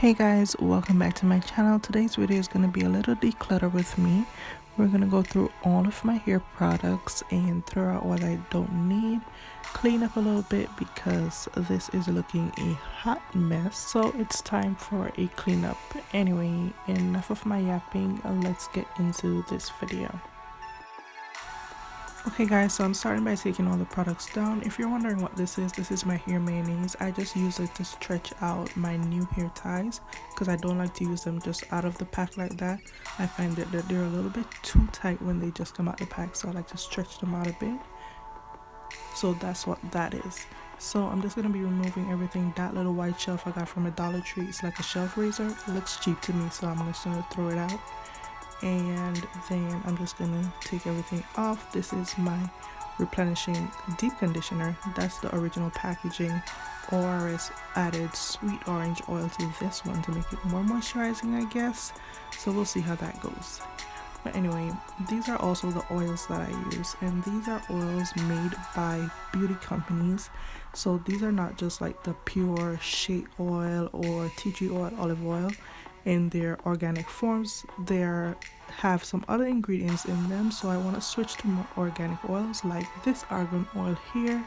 Hey guys, welcome back to my channel. Today's video is going to be a little declutter with me. We're going to go through all of my hair products and throw out what I don't need, clean up a little bit because this is looking a hot mess, so it's time for a cleanup. Anyway, enough of my yapping, let's get into this video. Okay guys, so I'm starting by taking all the products down. If you're wondering what this is my hair mayonnaise. I just use it to stretch out my new hair ties because I don't like to use them just out of the pack like that. I find that they're a little bit too tight when they just come out the pack, so I like to stretch them out a bit. So that's what that is. So I'm just going to be removing everything. That little white shelf I got from a Dollar Tree, it's like a shelf razor. It looks cheap to me, so I'm just going to throw it out. And then I'm just gonna take everything off. This is my replenishing deep conditioner. That's the original packaging. ORS added sweet orange oil to this one to make it more moisturizing, I guess, so we'll see how that goes. But anyway, these are also the oils that I use, and these are oils made by beauty companies. So these are not just like the pure shea oil or tea tree oil, olive oil in their organic forms. They have some other ingredients in them, so I want to switch to more organic oils like this argan oil here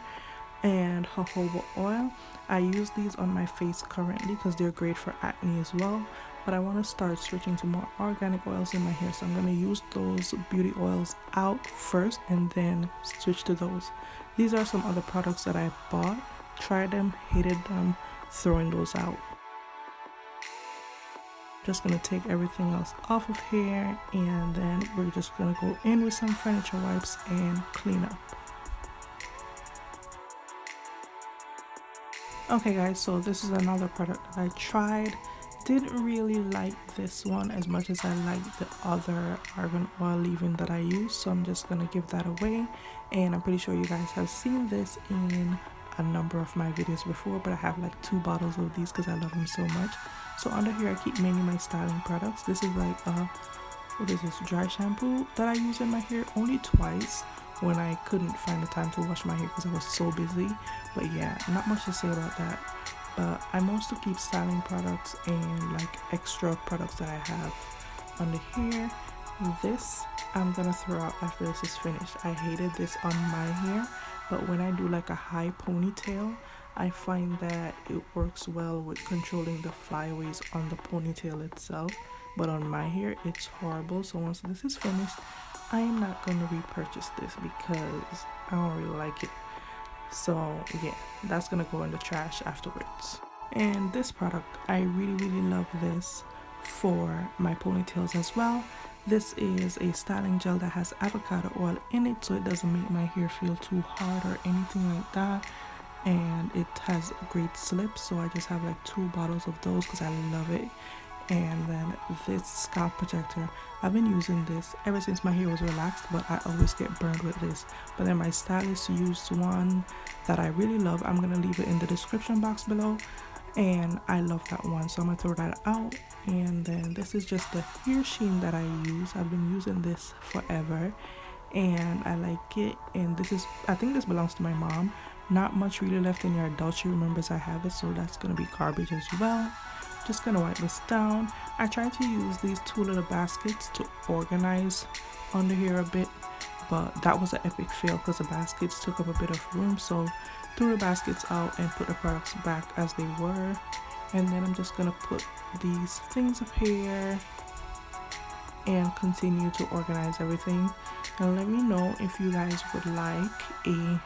and jojoba oil. I use these on my face currently because they're great for acne as well, but I want to start switching to more organic oils in my hair, so I'm going to use those beauty oils out first and then switch to those. These are some other products that I bought, tried them, hated them, throwing those out. Just gonna take everything else off of here, and then we're just gonna go in with some furniture wipes and clean up. Okay guys, so this is another product that I tried. Didn't really like this one as much as I liked the other argan oil leave-in that I use, so I'm just gonna give that away. And I'm pretty sure you guys have seen this in a number of my videos before, but I have like 2 bottles of these because I love them so much. So under here I keep mainly my styling products. This is like what is this, dry shampoo that I use in my hair only twice when I couldn't find the time to wash my hair because I was so busy. But yeah, not much to say about that. But I mostly keep styling products and like extra products that I have under here. This I'm gonna throw out after this is finished. I hated this on my hair, but when I do like a high ponytail, I find that it works well with controlling the flyaways on the ponytail itself. But on my hair, it's horrible. So once this is finished, I am not going to repurchase this because I don't really like it. So yeah, that's going to go in the trash afterwards. And this product, I really love this for my ponytails as well. This is a styling gel that has avocado oil in it, so it doesn't make my hair feel too hard or anything like that. And it has great slip, so I just have like 2 bottles of those because I love it. And then this scalp protector, I've been using this ever since my hair was relaxed, but I always get burned with this. But then my stylist used one that I really love. I'm gonna leave it in the description box below, and I love that one, so I'm gonna throw that out. And then this is just the hair sheen that I use. I've been using this forever and I like it. And this is, I think this belongs to my mom. Not much really left in your adult. She remembers I have it, so that's gonna be garbage as well. Just gonna wipe this down. I tried to use these 2 little baskets to organize under here a bit, but that was an epic fail because the baskets took up a bit of room. So threw the baskets out and put the products back as they were. And then I'm just gonna put these things up here and continue to organize everything. And let me know if you guys would like a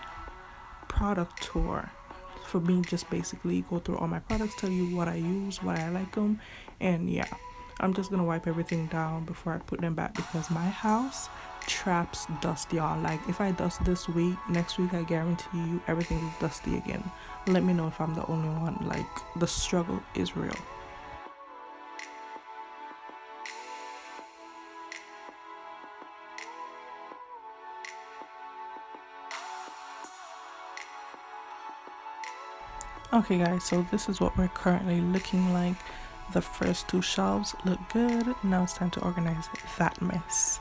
product tour for me, just basically go through all my products, tell you what I use, why I like them. And yeah, I'm just gonna wipe everything down before I put them back because my house traps dust, y'all. Like if I dust this week, next week I guarantee you everything is dusty again. Let me know if I'm the only one. Like the struggle is real. Okay guys, so this is what we're currently looking like. The first 2 shelves look good. Now it's time to organize that mess.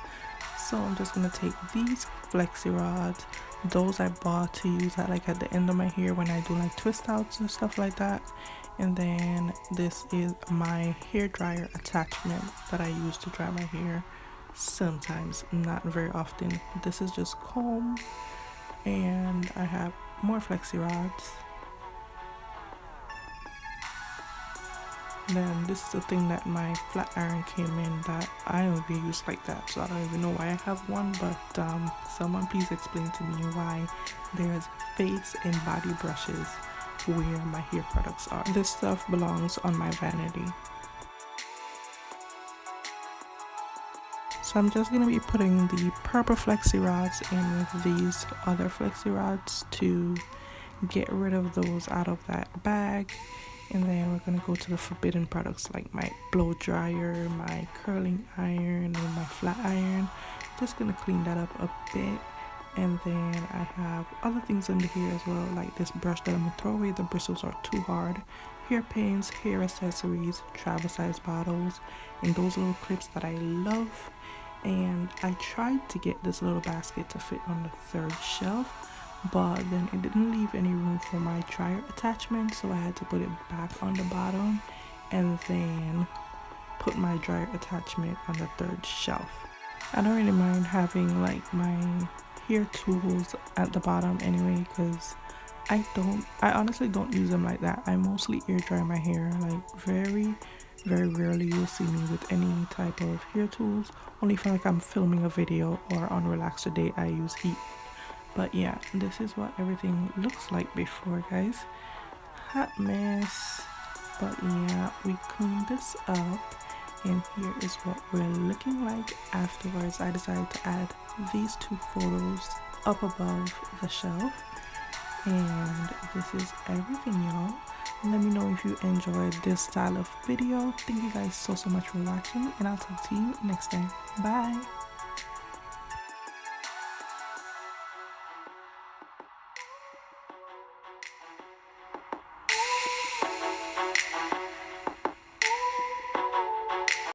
So I'm just gonna take these flexi rods. Those I bought to use at the end of my hair when I do like twist outs and stuff like that. And then this is my hair dryer attachment that I use to dry my hair sometimes, not very often. This is just comb, and I have more flexi rods. Then this is the thing that my flat iron came in that I don't even use like that, so I don't even know why I have one, but someone please explain to me why there's face and body brushes where my hair products are. This stuff belongs on my vanity. So I'm just going to be putting the purple flexi rods in with these other flexi rods to get rid of those out of that bag. And then we're going to go to the forbidden products like my blow dryer, my curling iron, and my flat iron. Just going to clean that up a bit. And then I have other things under here as well, like this brush that I'm going to throw away. The bristles are too hard. Hairpins, hair accessories, travel size bottles, and those little clips that I love. And I tried to get this little basket to fit on the third shelf, but then it didn't leave any room for my dryer attachment, so I had to put it back on the bottom and then put my dryer attachment on the third shelf. I don't really mind having like my hair tools at the bottom anyway, because I honestly don't use them like that. I mostly air dry my hair. Like very rarely you'll see me with any type of hair tools, only if like I'm filming a video or on a relaxer day I use heat. But yeah, this is what everything looks like before, guys. Hot mess. But yeah, we cleaned this up, and here is what we're looking like afterwards. I decided to add these two photos up above the shelf, and this is everything, y'all. Let me know if you enjoyed this style of video. Thank you guys so much for watching, and I'll talk to you next time. Bye.